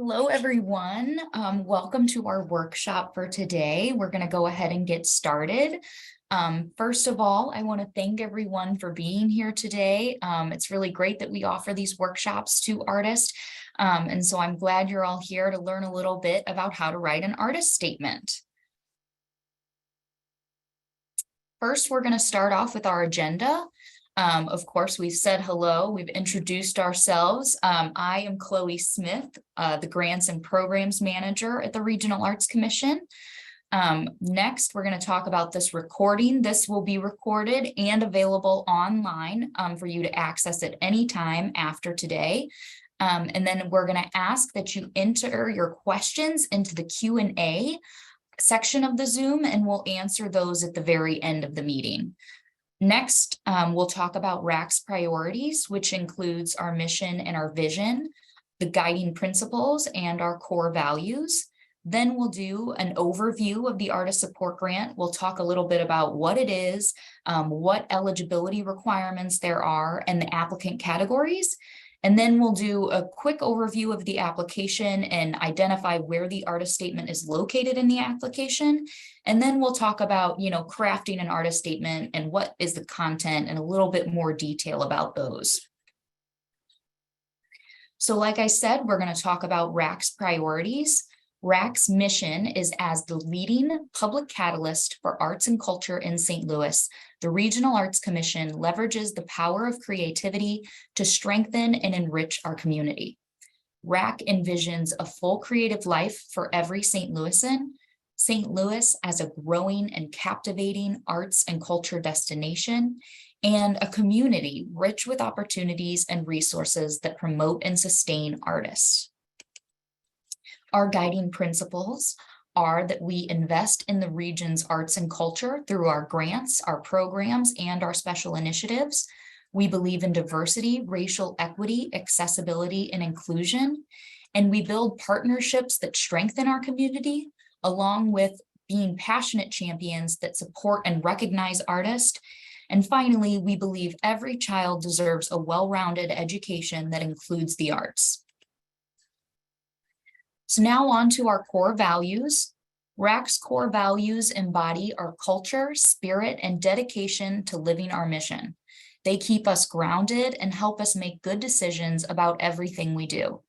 Hello, everyone. Welcome to our workshop for today. We're going to go ahead and get started. First of all, I want to thank everyone for being here today. It's really great that we offer these workshops to artists. And so I'm glad you're all here to learn a little bit about how to write an artist statement. First, we're going to start off with our agenda. Of course, we've said hello, we've introduced ourselves. I am Chloe Smith, the Grants and Programs Manager at the Regional Arts Commission. Next, we're going to talk about this recording. This will be recorded and available online for you to access at any time after today. And then we're going to ask that you enter your questions into the Q&A section of the Zoom, and we'll answer those at the very end of the meeting. Next, we'll talk about RAC's priorities, which includes our mission and our vision, the guiding principles, and our core values. Then we'll do an overview of the Artist Support Grant. We'll talk a little bit about what it is, what eligibility requirements there are, and the applicant categories. And then we'll do a quick overview of the application and identify where the artist statement is located in the application. And then we'll talk about, crafting an artist statement and what is the content and a little bit more detail about those. So like I said, we're going to talk about RAC's priorities. RAC's mission is as the leading public catalyst for arts and culture in St. Louis. The Regional Arts Commission leverages the power of creativity to strengthen and enrich our community. RAC envisions a full creative life for every St. Louisan. St. Louis as a growing and captivating arts and culture destination, and a community rich with opportunities and resources that promote and sustain artists. Our guiding principles are that we invest in the region's arts and culture through our grants, our programs, and our special initiatives. We believe in diversity, racial equity, accessibility, and inclusion. And we build partnerships that strengthen our community, along with being passionate champions that support and recognize artists. And finally, we believe every child deserves a well-rounded education that includes the arts. So now on to our core values. RAC's core values embody our culture, spirit, and dedication to living our mission. They keep us grounded and help us make good decisions about everything we do.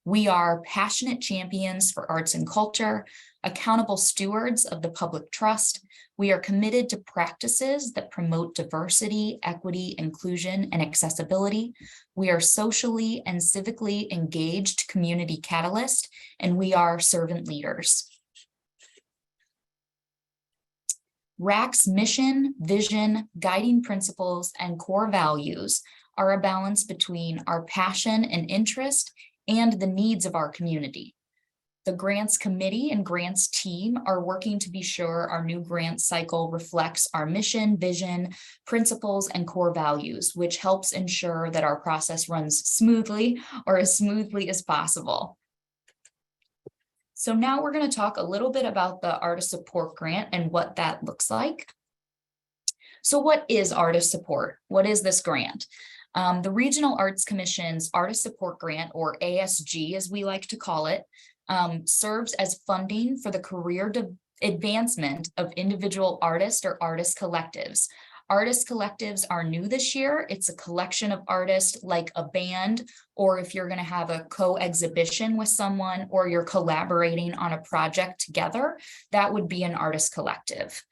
We are passionate champions for arts and culture, accountable stewards of the public trust. We are committed to practices that promote diversity, equity, inclusion, and accessibility. We are socially and civically engaged community catalyst, and we are servant leaders. RAC's mission, vision, guiding principles, and core values are a balance between our passion and interest and the needs of our community. The Grants Committee and Grants team are working to be sure our new grant cycle reflects our mission, vision, principles, and core values, which helps ensure that our process runs smoothly or as smoothly as possible. So now we're going to talk a little bit about the Artist Support Grant and what that looks like. So what is Artist Support? What is this grant? The Regional Arts Commission's Artist Support Grant, or ASG as we like to call it, serves as funding for the career advancement of individual artists or artist collectives. Artist collectives are new this year. It's a collection of artists like a band, or if you're going to have a co-exhibition with someone or you're collaborating on a project together, that would be an artist collective.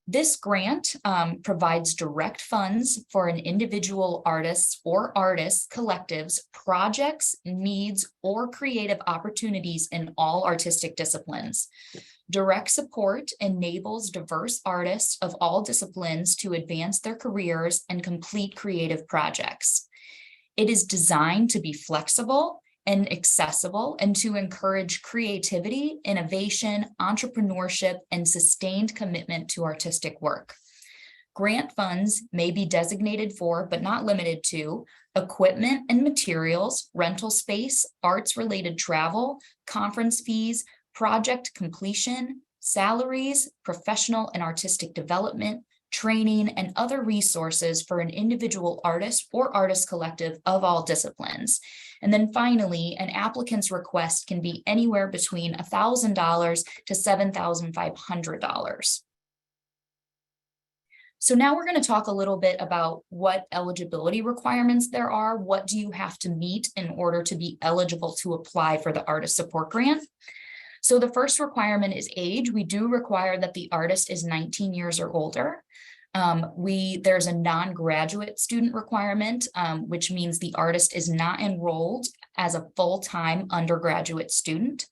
This grant provides direct funds for an individual artist or artist collectives, projects, needs, or creative opportunities in all artistic disciplines. Direct support enables diverse artists of all disciplines to advance their careers and complete creative projects. It is designed to be flexible and accessible and to encourage creativity, innovation, entrepreneurship, and sustained commitment to artistic work. Grant funds may be designated for, but not limited to, equipment and materials, rental space, arts-related travel, conference fees, project completion, salaries, professional and artistic development, training, and other resources for an individual artist or artist collective of all disciplines. And then finally, an applicant's request can be anywhere between $1,000 to $7,500. So now we're going to talk a little bit about what eligibility requirements there are. What do you have to meet in order to be eligible to apply for the artist support grant? So the first requirement is age. We do require that the artist is 19 years or older. There's a non-graduate student requirement, which means the artist is not enrolled as a full-time undergraduate student.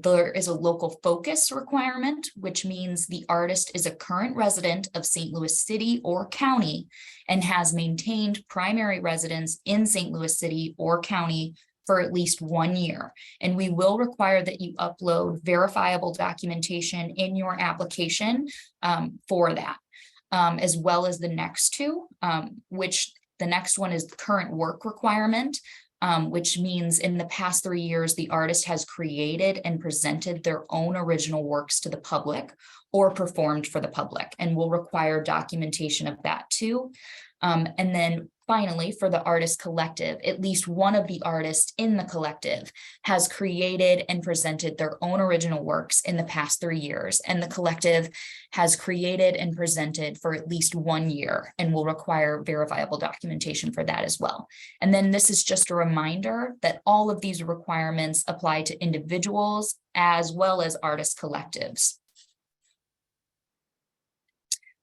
There is a local focus requirement, which means the artist is a current resident of St. Louis City or County and has maintained primary residence in St. Louis City or County for at least 1 year. And we will require that you upload verifiable documentation in your application for that, as well as the next two, which the next one is the current work requirement. Which means in the past 3 years, the artist has created and presented their own original works to the public or performed for the public, and will require documentation of that too. And then finally, for the artist collective, at least one of the artists in the collective has created and presented their own original works in the past 3 years, and the collective has created and presented for at least 1 year and will require verifiable documentation for that as well. And then this is just a reminder that all of these requirements apply to individuals as well as artist collectives.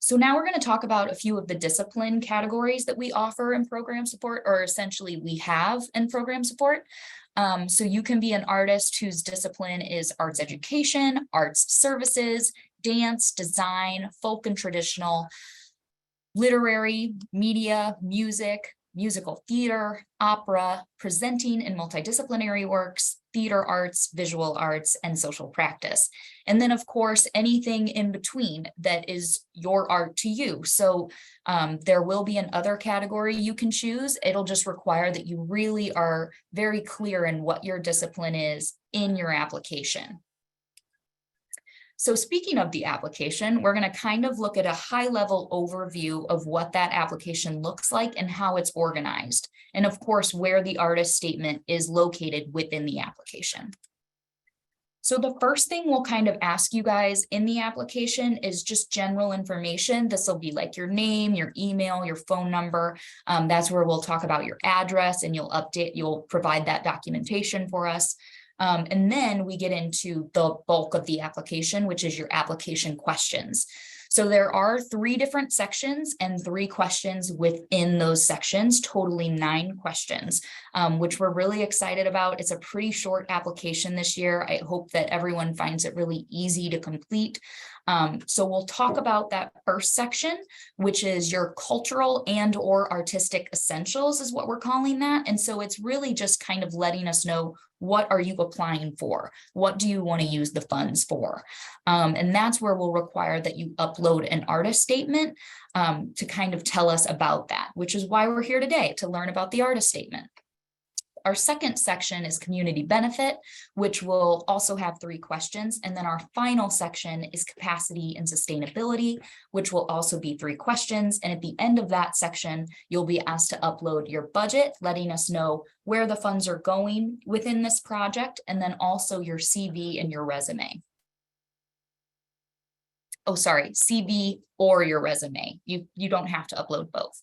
So now we're going to talk about a few of the discipline categories that we offer in program support, or essentially we have in program support. So you can be an artist whose discipline is arts education, arts services, dance, design, folk and traditional, literary, media, music, musical theater, opera, presenting and multidisciplinary works, theater arts, visual arts, and social practice. And then, of course, anything in between that is your art to you. So there will be an other category you can choose. It'll just require that you really are very clear in what your discipline is in your application. So speaking of the application, we're going to kind of look at a high-level overview of what that application looks like and how it's organized. And of course, where the artist statement is located within the application. So the first thing we'll kind of ask you guys in the application is just general information. This will be like your name, your email, your phone number. That's where we'll talk about your address, and you'll provide that documentation for us. And then we get into the bulk of the application, which is your application questions. So there are 3 different sections and 3 questions within those sections, totaling 9 questions, which we're really excited about. It's a pretty short application this year. I hope that everyone finds it really easy to complete. So we'll talk about that first section, which is your cultural and or artistic essentials is what we're calling that. And so it's really just kind of letting us know, what are you applying for? What do you want to use the funds for? And that's where we'll require that you upload an artist statement to kind of tell us about that, which is why we're here today, to learn about the artist statement. Our second section is community benefit, which will also have 3 questions. And then our final section is capacity and sustainability, which will also be 3 questions. And at the end of that section, you'll be asked to upload your budget, letting us know where the funds are going within this project, and then also your CV and your resume. Oh, sorry, CV or your resume. You don't have to upload both.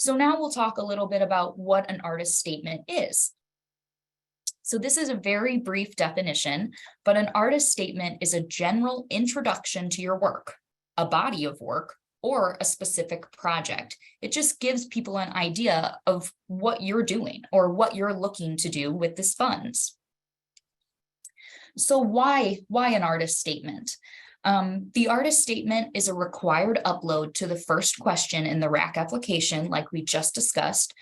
So now we'll talk a little bit about what an artist statement is. So this is a very brief definition, but an artist statement is a general introduction to your work, a body of work, or a specific project. It just gives people an idea of what you're doing or what you're looking to do with this funds. So why an artist statement? The artist statement is a required upload to the first question in the RAC application, like we just discussed.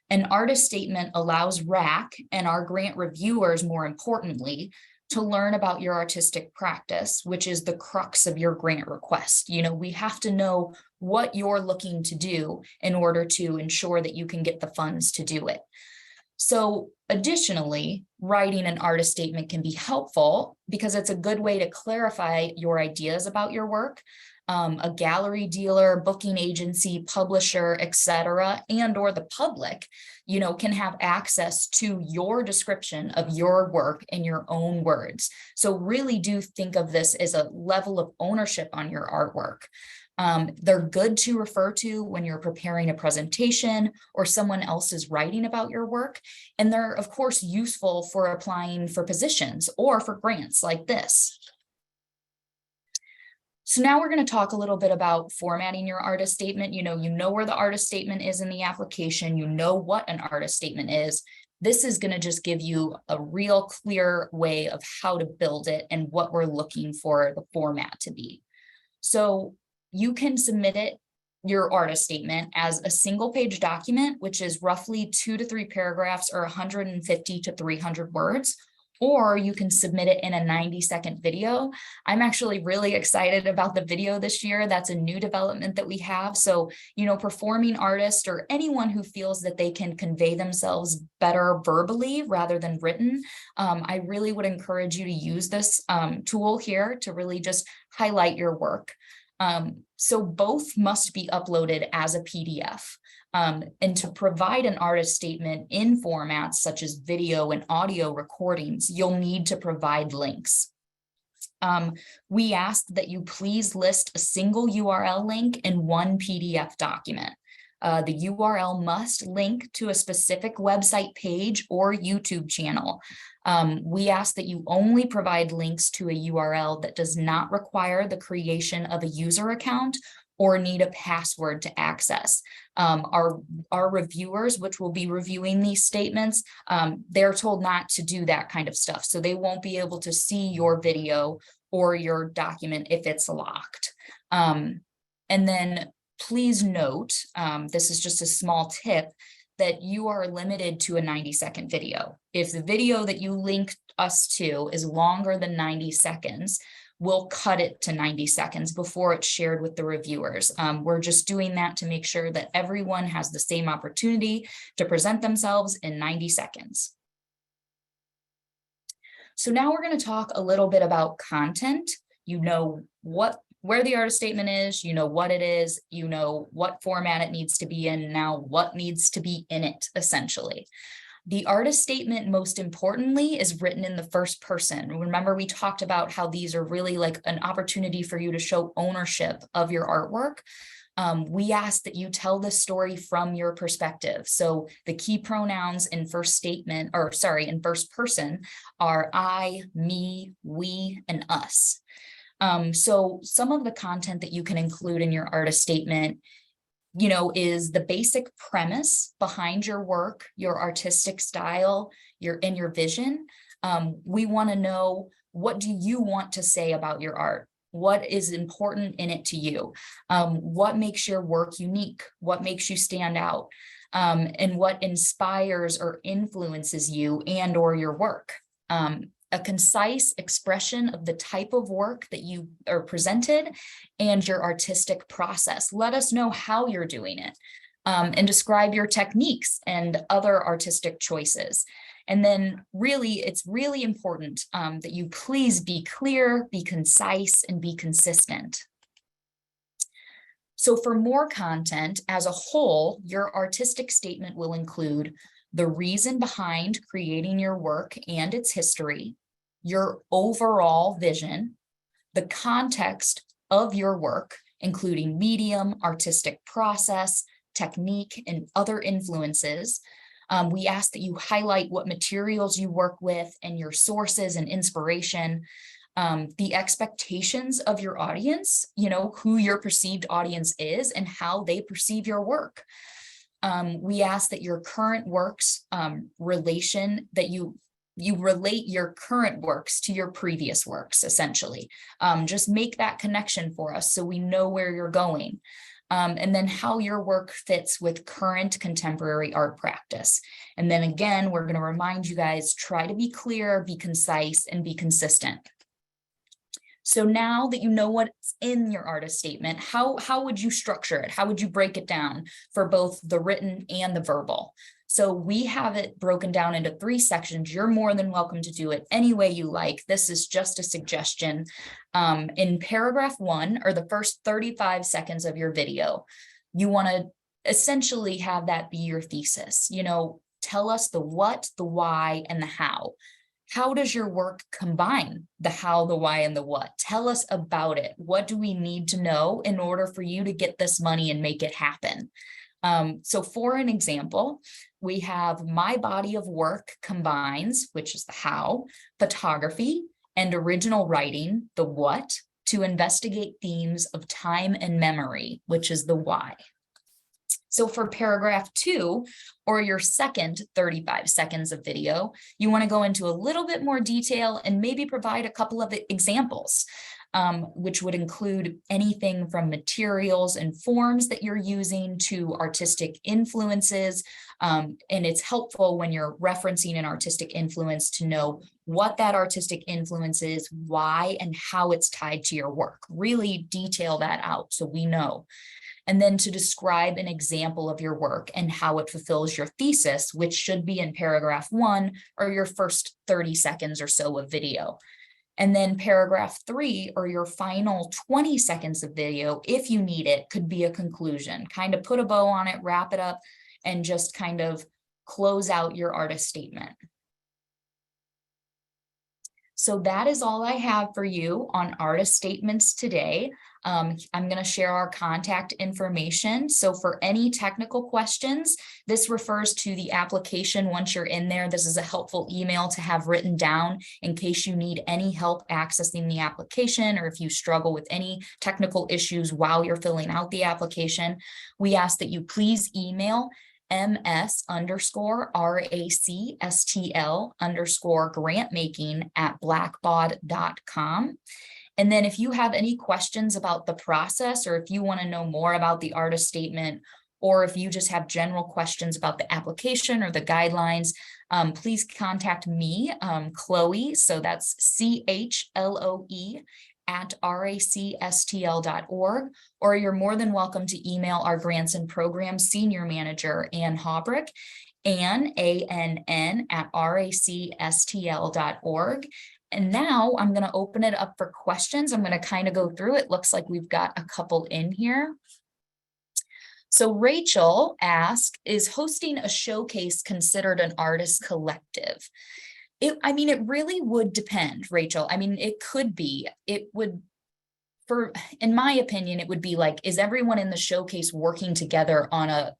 An artist statement allows RAC and our grant reviewers, more importantly, to learn about your artistic practice, which is the crux of your grant request. You know, we have to know what you're looking to do in order to ensure that you can get the funds to do it. So additionally, writing an artist statement can be helpful because it's a good way to clarify your ideas about your work. a gallery dealer, booking agency, publisher, etc., and or the public, can have access to your description of your work in your own words. So really do think of this as a level of ownership on your artwork. They're good to refer to when you're preparing a presentation or someone else is writing about your work. And they're, of course, useful for applying for positions or for grants like this. So now we're going to talk a little bit about formatting your artist statement. You know where the artist statement is in the application. You know what an artist statement is. This is going to just give you a real clear way of how to build it and what we're looking for the format to be. So you can submit your artist statement as a single page document, which is roughly 2 to 3 paragraphs or 150 to 300 words, or you can submit it in a 90-second video. I'm actually really excited about the video this year. That's a new development that we have. So, performing artists or anyone who feels that they can convey themselves better verbally rather than written, I really would encourage you to use this tool here to really just highlight your work. So both must be uploaded as a PDF. And to provide an artist statement in formats such as video and audio recordings, you'll need to provide links. We ask that you please list a single URL link in one PDF document. The URL must link to a specific website page or YouTube channel. We ask that you only provide links to a URL that does not require the creation of a user account or need a password to access. Our reviewers, which will be reviewing these statements, they're told not to do that kind of stuff. So they won't be able to see your video or your document if it's locked. And then please note, this is just a small tip, that you are limited to a 90-second video. If the video that you link us to is longer than 90 seconds, we'll cut it to 90 seconds before it's shared with the reviewers. We're just doing that to make sure that everyone has the same opportunity to present themselves in 90 seconds. So now we're going to talk a little bit about content. You know where the artist statement is, you know what it is, you know what format it needs to be in, now what needs to be in it, essentially. The artist statement, most importantly, is written in the first person. Remember, we talked about how these are really like an opportunity for you to show ownership of your artwork. We ask that you tell the story from your perspective. So the key pronouns in first person are I, me, we, and us. So some of the content that you can include in your artist statement, is the basic premise behind your work, your artistic style, your vision. We want to know, what do you want to say about your art? What is important in it to you? What makes your work unique? What makes you stand out? And what inspires or influences you and or your work? A concise expression of the type of work that you are presented and your artistic process. Let us know how you're doing it, and describe your techniques and other artistic choices. And then really, it's really important that you please be clear, be concise, and be consistent. So for more content as a whole, your artistic statement will include the reason behind creating your work and its history, your overall vision, the context of your work, including medium, artistic process, technique, and other influences. We ask that you highlight what materials you work with and your sources and inspiration, the expectations of your audience, who your perceived audience is and how they perceive your work. We ask that your current works that you relate your current works to your previous works, essentially. Just make that connection for us so we know where you're going. And then how your work fits with current contemporary art practice. And then again, we're going to remind you guys, try to be clear, be concise, and be consistent. So now that you know what's in your artist statement, how would you structure it? How would you break it down for both the written and the verbal? So we have it broken down into 3 sections. You're more than welcome to do it any way you like. This is just a suggestion. In paragraph 1, or the first 35 seconds of your video, you want to essentially have that be your thesis. Tell us the what, the why, and the how. How does your work combine the how, the why, and the what? Tell us about it. What do we need to know in order for you to get this money and make it happen? So for an example, we have my body of work combines, which is the how, photography and original writing, the what, to investigate themes of time and memory, which is the why. So for paragraph 2, or your second 35 seconds of video, you want to go into a little bit more detail and maybe provide a couple of examples, which would include anything from materials and forms that you're using to artistic influences. And it's helpful when you're referencing an artistic influence to know what that artistic influence is, why, and how it's tied to your work. Really detail that out so we know. And then to describe an example of your work and how it fulfills your thesis, which should be in paragraph 1 or your first 30 seconds or so of video. And then paragraph 3, or your final 20 seconds of video, if you need it, could be a conclusion. Kind of put a bow on it, wrap it up, and just kind of close out your artist statement. So that is all I have for you on artist statements today. I'm going to share our contact information. So for any technical questions, this refers to the application once you're in there. This is a helpful email to have written down in case you need any help accessing the application, or if you struggle with any technical issues while you're filling out the application. We ask that you please email ms_racstl_grantmaking@blackbaud.com. And then if you have any questions about the process, or if you want to know more about the artist statement, or if you just have general questions about the application or the guidelines, please contact me, Chloe. So that's CHLOE @racstl.org, or you're more than welcome to email our grants and programs senior manager, Ann Haubrich, ANN @racstl.org. And now I'm going to open it up for questions. I'm going to kind of go through it. Looks like we've got a couple in here. So Rachel asked, is hosting a showcase considered an artist collective? It really would depend, Rachel. It could be. It would, in my opinion, it would be like, is everyone in the showcase working together on a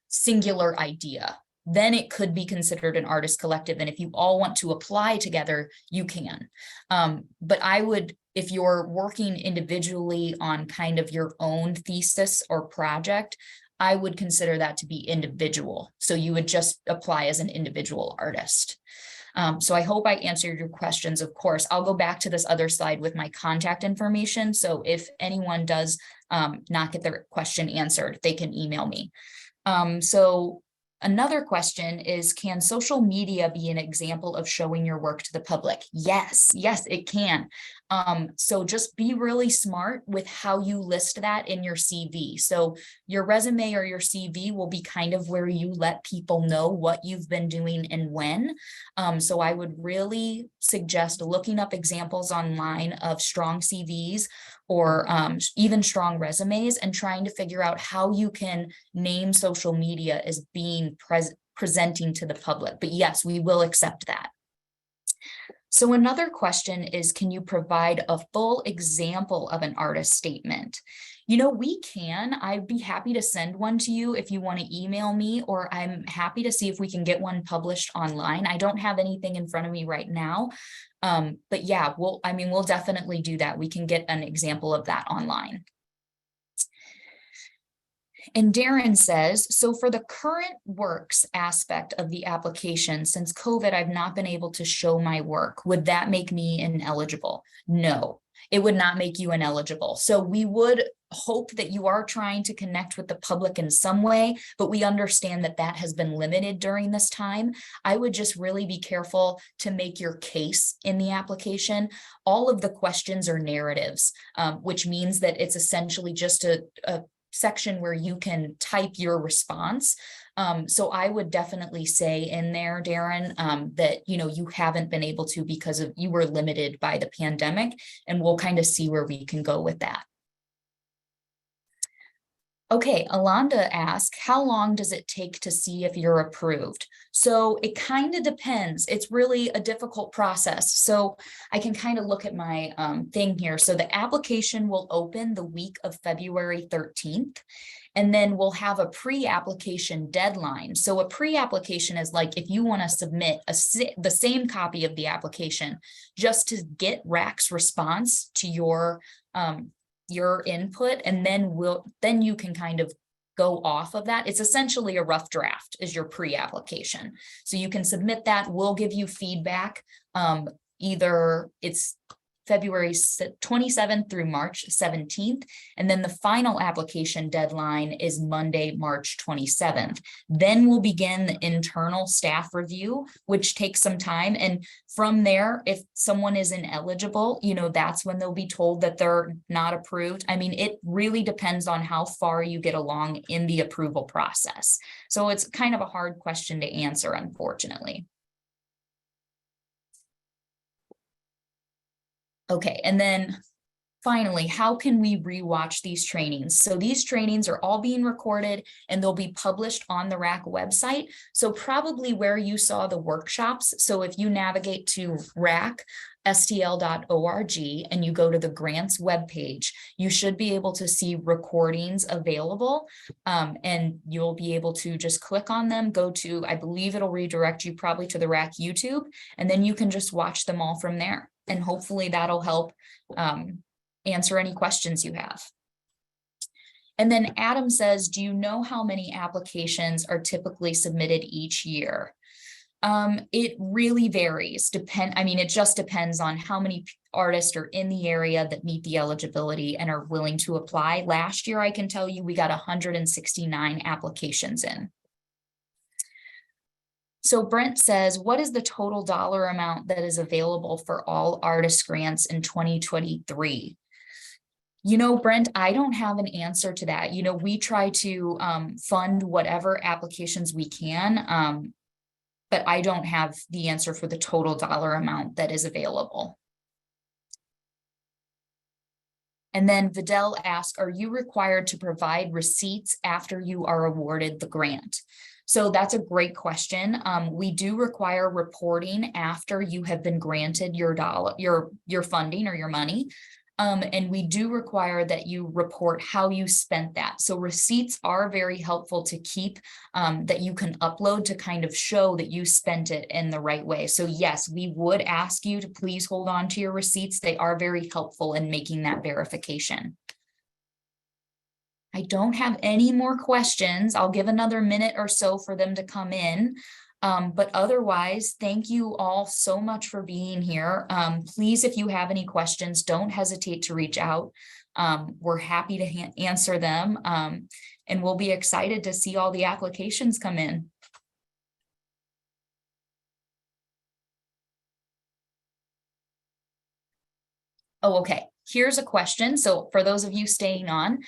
singular idea? Then it could be considered an artist collective. And if you all want to apply together, you can. But I would, if you're working individually on kind of your own thesis or project, I would consider that to be individual. So you would just apply as an individual artist. So I hope I answered your questions. Of course, I'll go back to this other slide with my contact information. So if anyone does not get their question answered, they can email me. So another question is, can social media be an example of showing your work to the public? Yes, it can. So just be really smart with how you list that in your CV. So your resume or your CV will be kind of where you let people know what you've been doing and when. So I would really suggest looking up examples online of strong CVs or even strong resumes, and trying to figure out how you can name social media as being presenting to the public. But yes, we will accept that. So another question is, can you provide a full example of an artist statement? We can. I'd be happy to send one to you if you want to email me, or I'm happy to see if we can get one published online. I don't have anything in front of me right now. But yeah, we'll definitely do that. We can get an example of that online. And Darren says, so for the current works aspect of the application, since COVID, I've not been able to show my work. Would that make me ineligible? No, it would not make you ineligible. So we would hope that you are trying to connect with the public in some way, but we understand that that has been limited during this time. I would just really be careful to make your case in the application. All of the questions are narratives, which means that it's essentially just a section where you can type your response. So I would definitely say in there, Darren, that, you know, you haven't been able to because of you were limited by the pandemic, and we'll kind of see where we can go with that. Okay, Alonda asked, how long does it take to see if you're approved? So it kind of depends. It's really a difficult process. So I can kind of look at my thing here. So the application will open the week of February 13th. And then we'll have a pre-application deadline. So a pre-application is like if you want to submit the same copy of the application just to get RAC's response to your input, and then you can kind of go off of that. It's essentially a rough draft is your pre-application. So you can submit that. We'll give you feedback. Either it's February 27th through March 17th. And then the final application deadline is Monday, March 27th. Then we'll begin the internal staff review, which takes some time. And from there, if someone is ineligible, you know, that's when they'll be told that they're not approved. I mean, it really depends on how far you get along in the approval process. So it's kind of a hard question to answer, unfortunately. Okay, and then finally, how can we rewatch these trainings? So these trainings are all being recorded and they'll be published on the RAC website. So probably where you saw the workshops. So if you navigate to racstl.org and you go to the grants webpage, you should be able to see recordings available, and you'll be able to just click on them, go to, I believe it'll redirect you probably to the RAC YouTube, and then you can just watch them all from there. And hopefully that'll help answer any questions you have. And then Adam says, do you know how many applications are typically submitted each year? It really varies. It just depends on how many artists are in the area that meet the eligibility and are willing to apply. Last year, I can tell you we got 169 applications in. So Brent says, what is the total dollar amount that is available for all artist grants in 2023? You know, Brent, I don't have an answer to that. You know, we try to fund whatever applications we can, but I don't have the answer for the total dollar amount that is available. And then Vidal asks, are you required to provide receipts after you are awarded the grant? So that's a great question. We do require reporting after you have been granted your funding or your money. And we do require that you report how you spent that. So receipts are very helpful to keep, that you can upload to kind of show that you spent it in the right way. So yes, we would ask you to please hold on to your receipts. They are very helpful in making that verification. I don't have any more questions. I'll give another minute or so for them to come in. But otherwise, thank you all so much for being here. Please, if you have any questions, don't hesitate to reach out. We're happy to answer them, and we'll be excited to see all the applications come in. Oh, okay. Here's a question. So for those of you staying on,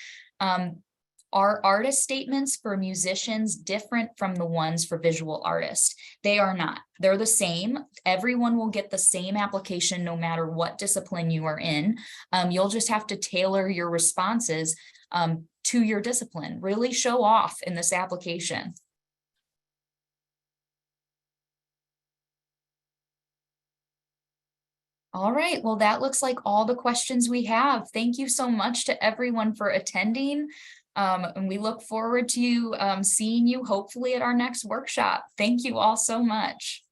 are artist statements for musicians different from the ones for visual artists? They are not. They're the same. Everyone will get the same application no matter what discipline you are in. You'll just have to tailor your responses to your discipline. Really show off in this application. All right, well, that looks like all the questions we have. Thank you so much to everyone for attending. And we look forward to seeing you hopefully at our next workshop. Thank you all so much.